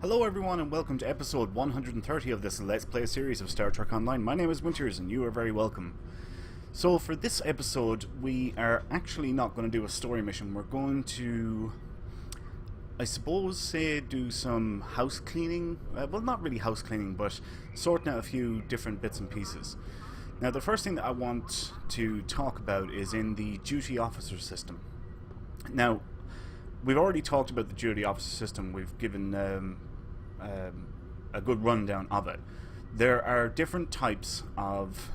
Hello everyone and welcome to episode 130 of this Let's Play series of Star Trek Online. My name is Winters and you are very welcome. So for this episode we are actually not going to do a story mission. We're going to, I suppose, do some house cleaning. Well, not really house cleaning, but sorting out a few different bits and pieces. Now the first thing that I want to talk about is in the duty officer system. Now we've already talked about the duty officer system. We've given a good rundown of it. There are different types of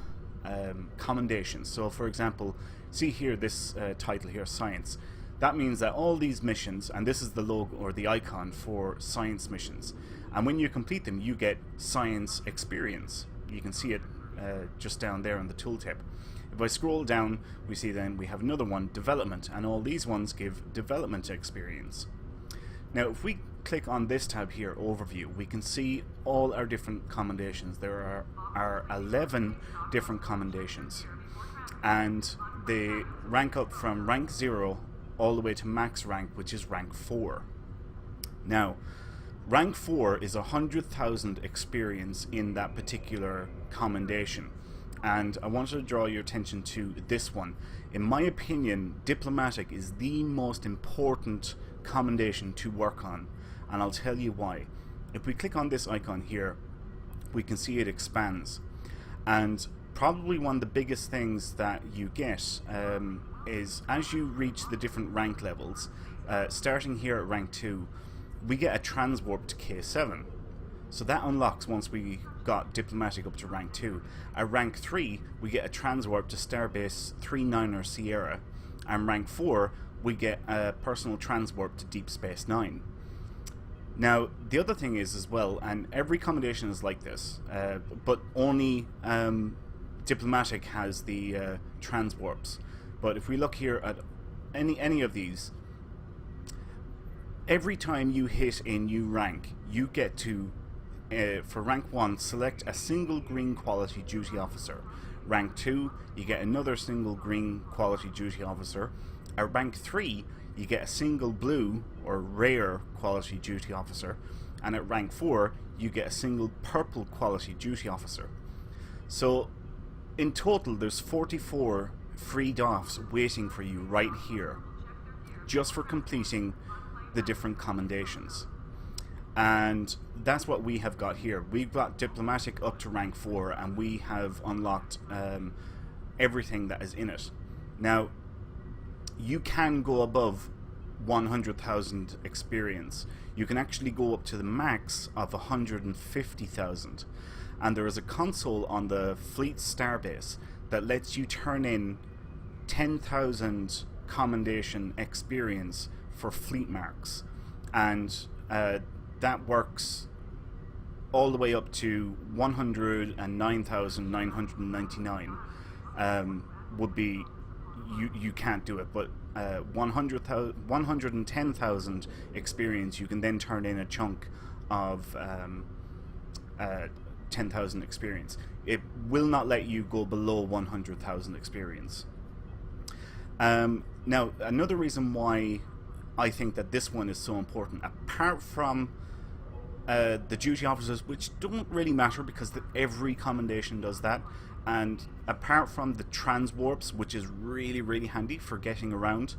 commendations. So for example, see here this title here, science. That means that all these missions, and this is the logo or the icon for science missions, and when you complete them you get science experience. You can see it just down there on the tooltip. If I scroll down, we see then we have another one, development, and all these ones give development experience. Now if we click on this tab here, overview, we can see all our different commendations. There are 11 different commendations, and they rank up from rank 0 all the way to max rank, which is rank 4. Now rank 4 is 100,000 experience in that particular commendation, and I wanted to draw your attention to this one. In my opinion, diplomatic is the most important commendation to work on, and I'll tell you why. If we click on this icon here, we can see it expands, and probably one of the biggest things that you get is as you reach the different rank levels, starting here at rank 2, we get a transwarp to K7. So that unlocks once we got diplomatic up to rank 2. At rank 3 we get a transwarp to Starbase 39er Sierra, and rank 4 we get a personal transwarp to Deep Space Nine. Now the other thing is as well, and every commendation is like this, but only diplomatic has the transwarps. But if we look here at any of these, every time you hit a new rank you get to, for rank 1, select a single green quality duty officer. Rank 2 you get another single green quality duty officer. At rank 3 you get a single blue or rare quality duty officer, and at rank 4 you get a single purple quality duty officer. So in total there's 44 free Doffs waiting for you right here just for completing the different commendations. And that's what we have got here. We've got diplomatic up to rank 4, and we have unlocked everything that is in it. Now you can go above 100,000 experience. You can actually go up to the max of 150,000, and there is a console on the fleet starbase that lets you turn in 10,000 commendation experience for fleet marks, and that works all the way up to 109,999. Would be, you can't do it, but 110,000 experience you can then turn in a chunk of 10,000 experience. It will not let you go below 100,000 experience. Now another reason why I think that this one is so important, apart from the duty officers, which don't really matter because every commendation does that, and apart from the transwarps, which is really handy for getting around,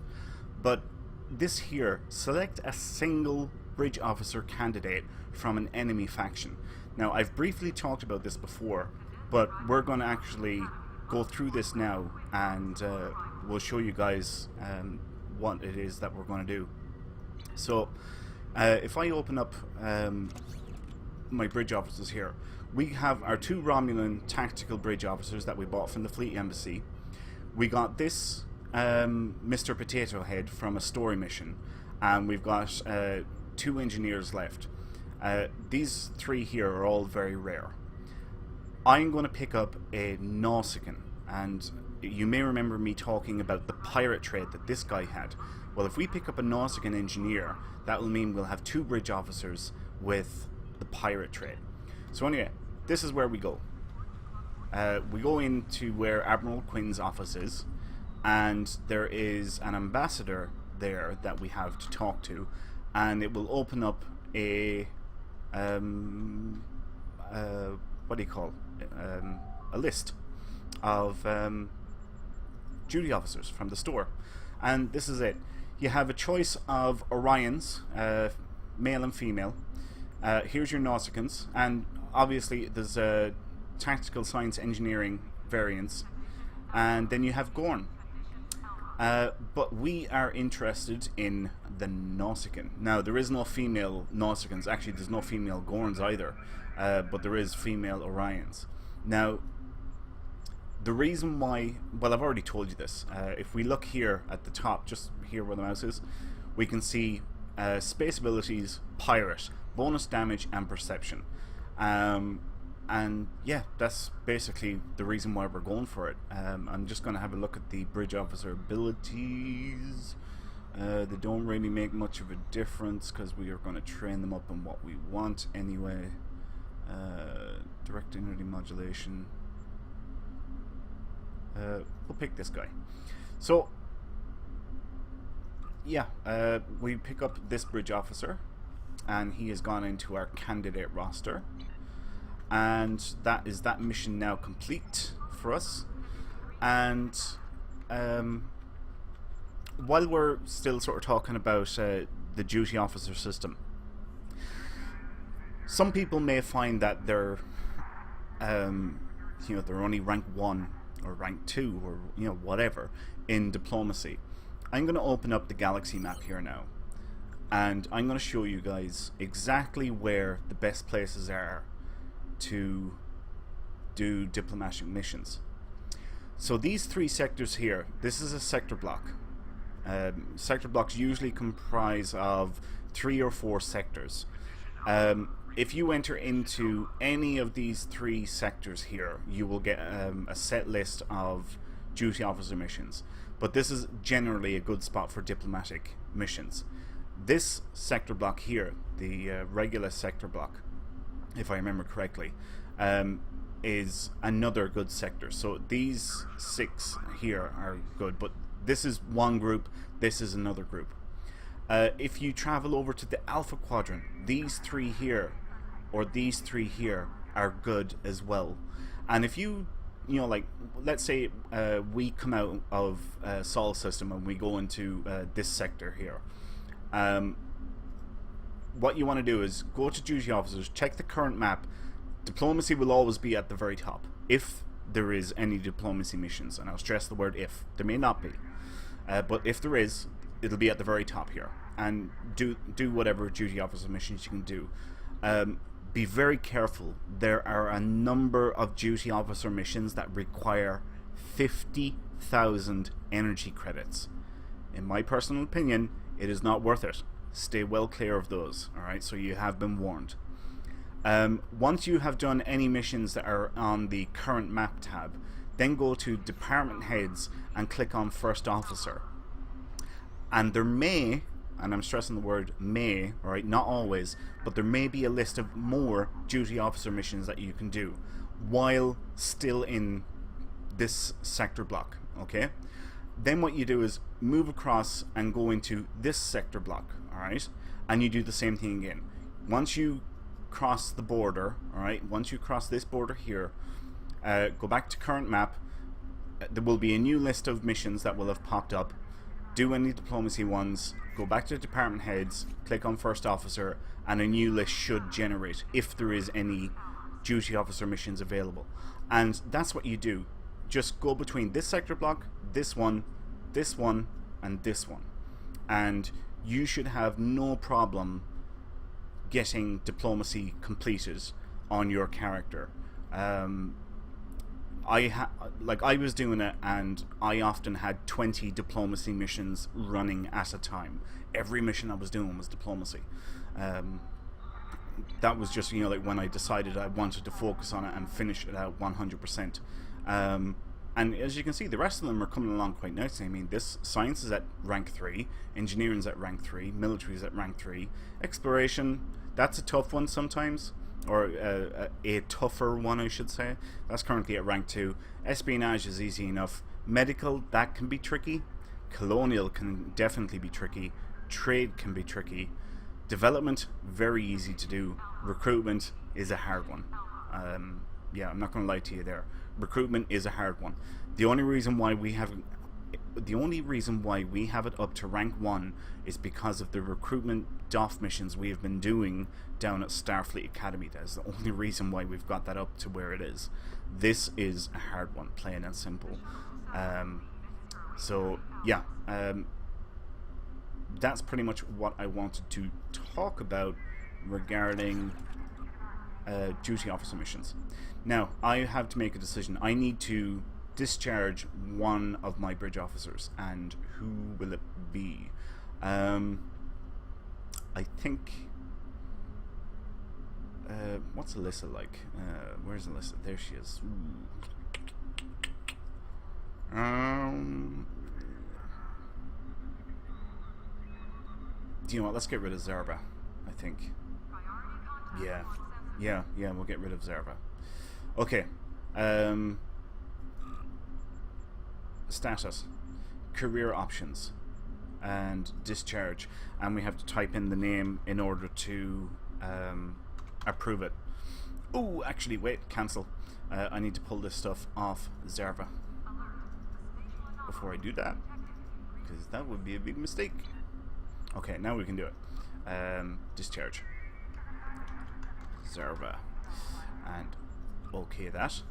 but this here, select a single bridge officer candidate from an enemy faction. Now I've briefly talked about this before, but we're going to actually go through this now, and we'll show you guys what it is that we're going to do. So if I open up my bridge officers here, we have our 2 Romulan tactical bridge officers that we bought from the Fleet Embassy. We got this Mr. Potato Head from a story mission, and we've got 2 engineers left. These 3 here are all very rare. I'm going to pick up a Nautican, and you may remember me talking about the pirate trade that this guy had. Well, if we pick up a Nautican engineer, that will mean we'll have 2 bridge officers with the pirate trade. So anyway, this is where we go. We go into where Admiral Quinn's office is, and there is an ambassador there that we have to talk to, and it will open up a what do you call it? A list of duty officers from the store, and this is it. You have a choice of Orions, male and female. Here's your Nausicaans, and obviously there's a tactical science engineering variants, and then you have Gorn. But we are interested in the Nausicaan. Now, there is no female Nausicaans. Actually, there's no female Gorns either, but there is female Orions. Now, the reason why, well, I've already told you this. If we look here at the top, just here where the mouse is, we can see space abilities, pirate, bonus damage, and perception. And yeah, that's basically the reason why we're going for it. I'm just going to have a look at the bridge officer abilities. They don't really make much of a difference because we are going to train them up on what we want anyway. Direct energy modulation. We'll pick this guy. So yeah, we pick up this bridge officer, and he has gone into our candidate roster, and that is that mission now complete for us. And while we're still sort of talking about the duty officer system, some people may find that they're they're only rank 1 or rank 2 or whatever in diplomacy. I'm going to open up the galaxy map here now, and I'm going to show you guys exactly where the best places are to do diplomatic missions. So these 3 sectors here, this is a sector block. Sector blocks usually comprise of 3 or 4 sectors. If you enter into any of these 3 sectors here, you will get a set list of duty officer missions. But this is generally a good spot for diplomatic missions. This sector block here, the regular sector block, if I remember correctly, is another good sector. So these 6 here are good, but this is one group, this is another group. If you travel over to the Alpha Quadrant, these 3 here or these 3 here are good as well. And if you like, let's say we come out of Sol system and we go into this sector here. What you want to do is go to duty officers, check the current map. Diplomacy will always be at the very top, if there is any diplomacy missions, and I'll stress the word if. There may not be, but if there is, it'll be at the very top here. And do whatever duty officer missions you can do. Be very careful. There are a number of duty officer missions that require 50,000 energy credits. In my personal opinion, it is not worth it. Stay well clear of those. Alright, so you have been warned. Once you have done any missions that are on the current map tab, then go to department heads and click on first officer. And there may, and I'm stressing the word may, alright, not always, but there may be a list of more duty officer missions that you can do while still in this sector block, okay? Then what you do is move across and go into this sector block, alright? And you do the same thing again. Once you cross the border, alright, once you cross this border here, go back to current map. There will be a new list of missions that will have popped up. Do any diplomacy ones, go back to department heads, click on first officer, and a new list should generate if there is any duty officer missions available. And that's what you do. Just go between this sector block, this one, and this one. And you should have no problem getting diplomacy completed on your character. I was doing it, and I often had 20 diplomacy missions running at a time. Every mission I was doing was diplomacy. That was just, like when I decided I wanted to focus on it and finish it out 100%. And as you can see, the rest of them are coming along quite nicely. I mean, this science is at rank 3, engineering is at rank 3, military is at rank 3, exploration, that's a tough one sometimes. Or a tougher one, I should say. That's currently at rank 2. Espionage is easy enough. Medical, that can be tricky. Colonial can definitely be tricky. Trade can be tricky. Development, very easy to do. recruitment is a hard one. Yeah, I'm not going to lie to you there. Recruitment is a hard one. The only reason why we have it up to rank 1 is because of the recruitment Doff missions we have been doing down at Starfleet Academy. That is the only reason why we've got that up to where it is. This is a hard one, plain and simple. So yeah, that's pretty much what I wanted to talk about regarding duty officer missions. Now, I have to make a decision. I need to discharge one of my bridge officers, and who will it be? I think... what's Alyssa like? Where's Alyssa? There she is. Do you know what? Let's get rid of Zerba, I think. Yeah, we'll get rid of Zerba. Okay. Status. Career options. And discharge. And we have to type in the name in order to approve it. Oh, actually, wait, cancel. I need to pull this stuff off Zerva before I do that, because that would be a big mistake. Okay, now we can do it. Discharge. Zerva. And okay that.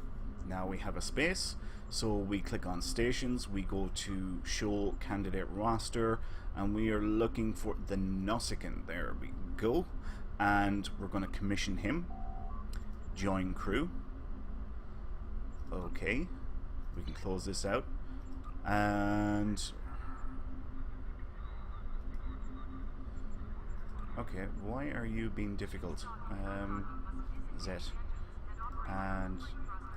Now we have a space. So we click on stations, we go to show candidate roster, and we are looking for the Nausicaan. There we go. And we're going to commission him. Join crew. Okay. We can close this out. And... okay, why are you being difficult? Z. And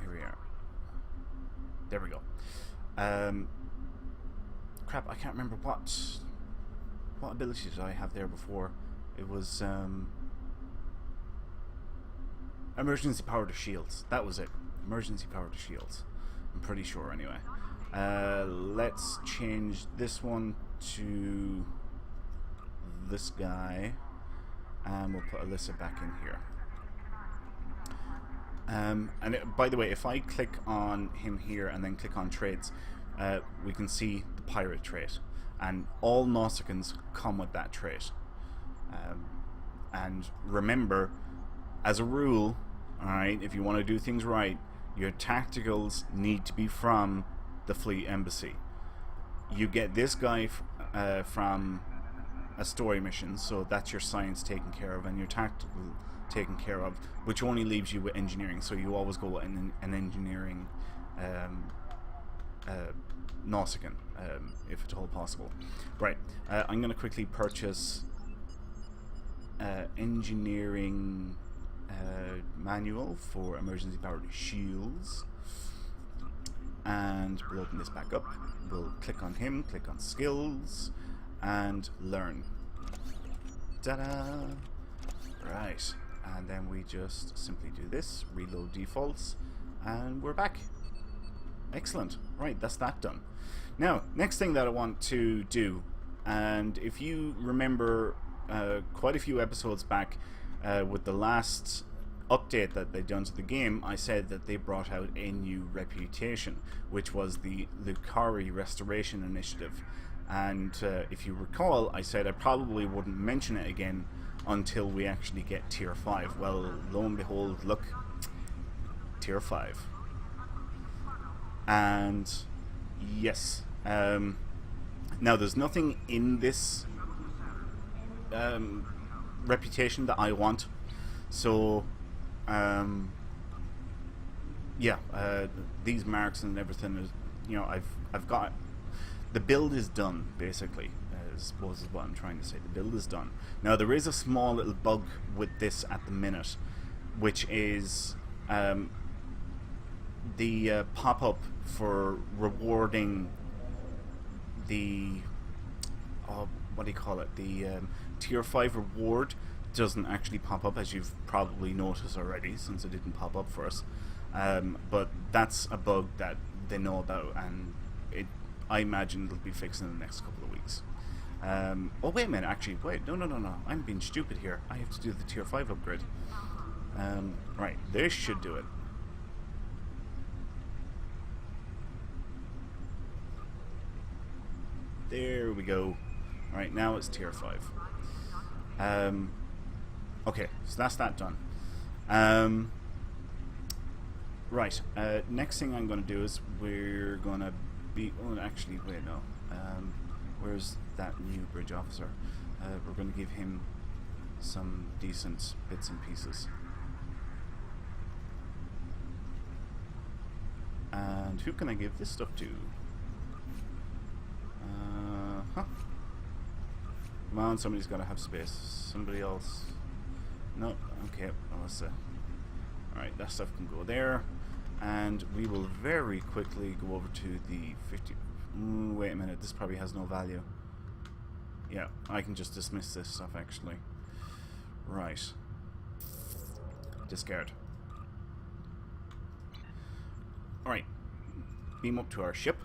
here we are. There we go. Crap, I can't remember what ability did I have there before. It was emergency power to shields. That was it. Emergency power to shields. I'm pretty sure anyway. Let's change this one to this guy, and we'll put Alyssa back in here. By the way, if I click on him here and then click on traits, we can see the pirate trait, and all Nausicaans come with that trait. And remember, as a rule, alright, if you want to do things right, your tacticals need to be from the Fleet Embassy. You get this guy from a story mission, so that's your science taken care of, and your tactical taken care of, which only leaves you with engineering, so you always go in an engineering Nausicaan, if at all possible. Right, I'm going to quickly purchase engineering manual for emergency powered shields, and we'll open this back up. We'll click on him, click on skills, and learn. Ta-da! Right. And then we just simply do this, reload defaults, and we're back. Excellent. Right, that's that done. Now, next thing that I want to do, and if you remember quite a few episodes back with the last update that they'd done to the game, I said that they brought out a new reputation, which was the Lucari Restoration Initiative. And if you recall, I said I probably wouldn't mention it again until we actually get tier 5. Well, lo and behold, look, tier 5. And yes, now there's nothing in this reputation that I want, so yeah, these marks and everything is, you know, I've got, the build is done basically. I suppose is what I'm trying to say. The build is done. Now there is a small little bug with this at the minute, which is the pop-up for rewarding the what do you call it? The tier 5 reward doesn't actually pop up, as you've probably noticed already, since it didn't pop up for us. But that's a bug that they know about, and I imagine it'll be fixed in the next couple of weeks. Oh, wait a minute, actually. Wait, no. I'm being stupid here. I have to do the tier 5 upgrade. Right, this should do it. There we go. Alright, now it's tier 5. Okay, so that's that done. Right, next thing I'm going to do is we're going to be... Oh, actually, wait, no. Where's that new bridge officer? We're going to give him some decent bits and pieces. And who can I give this stuff to? Come on, somebody's got to have space. Somebody else. No, okay, Melissa. Alright, that stuff can go there. And we will very quickly go over to the 50... wait a minute, this probably has no value. Yeah, I can just dismiss this stuff, actually. Right. Discard. Alright. Beam up to our ship.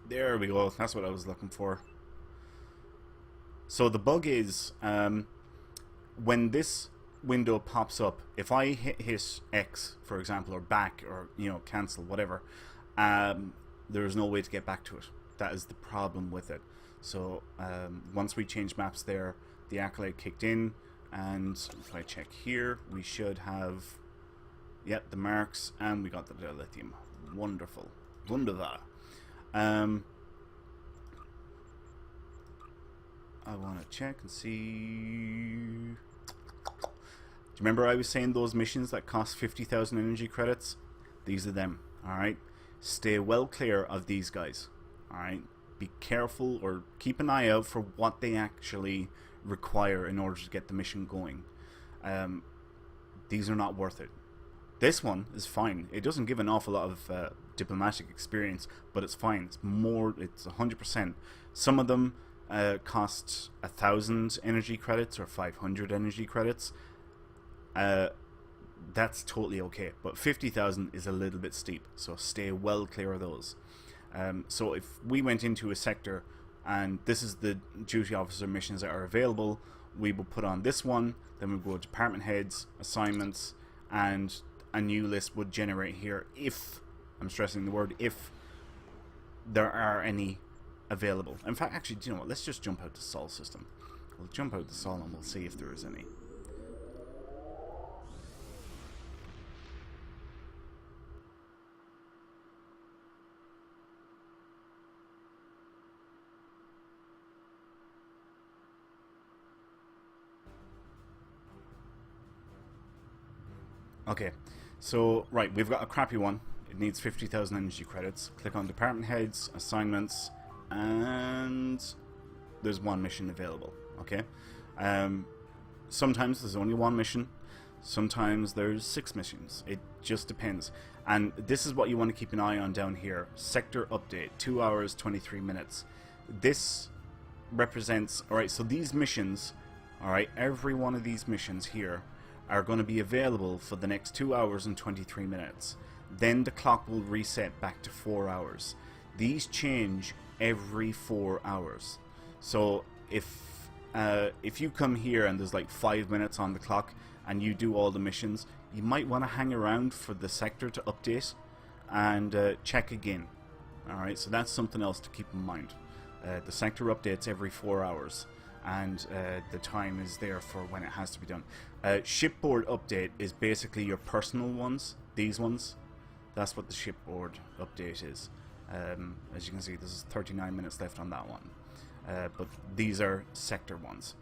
There we go. That's what I was looking for. So the bug is, when this window pops up, if I hit X, for example, or back, or, you know, cancel, whatever, there is no way to get back to it. That is the problem with it. So once we change maps there, the accolade kicked in, and if I check here, we should have, yep, the marks, and we got the dilithium. Wonderful. Wunderbar. I want to check and see. Do you remember I was saying those missions that cost 50,000 energy credits? These are them. Alright? Stay well clear of these guys. Alright? Be careful, or keep an eye out for what they actually require in order to get the mission going. These are not worth it. This one is fine. It doesn't give an awful lot of diplomatic experience, but it's fine. It's more, it's 100%. Some of them cost 1,000 energy credits or 500 energy credits. That's totally okay. But 50,000 is a little bit steep, so stay well clear of those. So if we went into a sector and this is the duty officer missions that are available, we will put on this one, then we'll go to department heads, assignments, and a new list would generate here if, I'm stressing the word if, there are any available. In fact, actually, do you know what? Let's just jump out to Sol system. We'll jump out to Sol and we'll see if there is any. Okay, so, right, we've got a crappy one. It needs 50,000 energy credits. Click on department heads, assignments, and there's one mission available. Okay, sometimes there's only one mission, sometimes there's 6 missions. It just depends. And this is what you want to keep an eye on down here. Sector update, 2 hours 23 minutes. This represents, alright, so these missions, alright, every one of these missions here are going to be available for the next 2 hours and 23 minutes. Then the clock will reset back to 4 hours. These change every 4 hours. So if you come here and there's like 5 minutes on the clock and you do all the missions, you might want to hang around for the sector to update and check again. Alright, so that's something else to keep in mind. The sector updates every 4 hours, and the time is there for when it has to be done. Shipboard update is basically your personal ones, these ones. That's what the shipboard update is. As you can see, there's 39 minutes left on that one. But these are sector ones.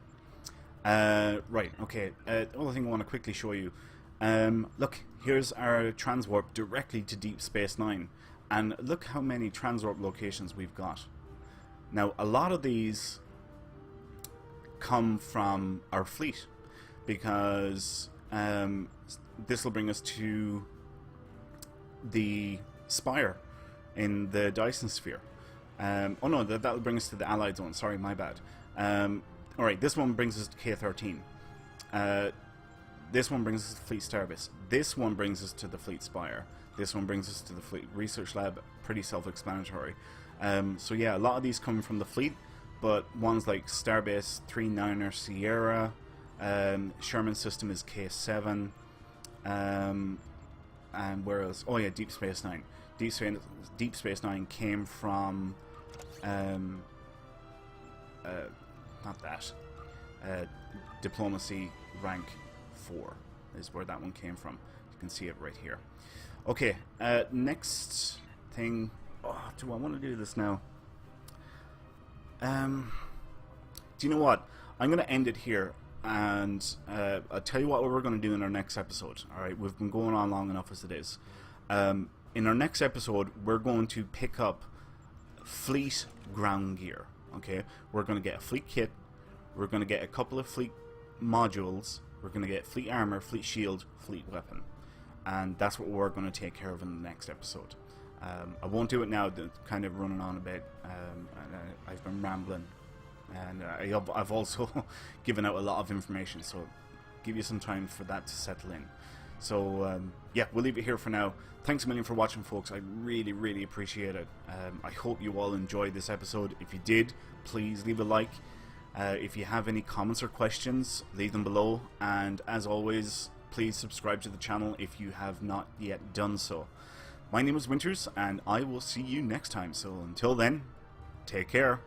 Right, okay. Other thing I want to quickly show you. Look, here's our transwarp directly to Deep Space Nine. And look how many transwarp locations we've got. Now, a lot of these come from our fleet, because this will bring us to the Spire in the Dyson Sphere. Oh no, that'll bring us to the Allied zone. Sorry, my bad. Alright, this one brings us to K-13. This one brings us to Fleet Starbase. This one brings us to the Fleet Spire. This one brings us to the Fleet Research Lab. Pretty self-explanatory. So yeah, a lot of these come from the fleet, but ones like Starbase 39er Sierra, Sherman System is K7, and where else? Oh yeah, Deep Space Nine. Deep Space Nine came from not that. Diplomacy rank 4 is where that one came from. You can see it right here. Okay, next thing. Oh, do I want to do this now? Do you know what? I'm going to end it here, and I'll tell you what we're going to do in our next episode. Alright, we've been going on long enough as it is. In our next episode, we're going to pick up fleet ground gear. Okay, we're going to get a fleet kit, we're going to get a couple of fleet modules, we're going to get fleet armor, fleet shield, fleet weapon, and that's what we're going to take care of in the next episode. I won't do it now, kind of running on a bit, and I've been rambling, and I've also given out a lot of information, so give you some time for that to settle in. So yeah, we'll leave it here for now. Thanks a million for watching, folks. I really, really appreciate it. I hope you all enjoyed this episode. If you did, please leave a like. If you have any comments or questions, leave them below. And as always, please subscribe to the channel if you have not yet done so. My name is Winters, and I will see you next time. So until then, take care.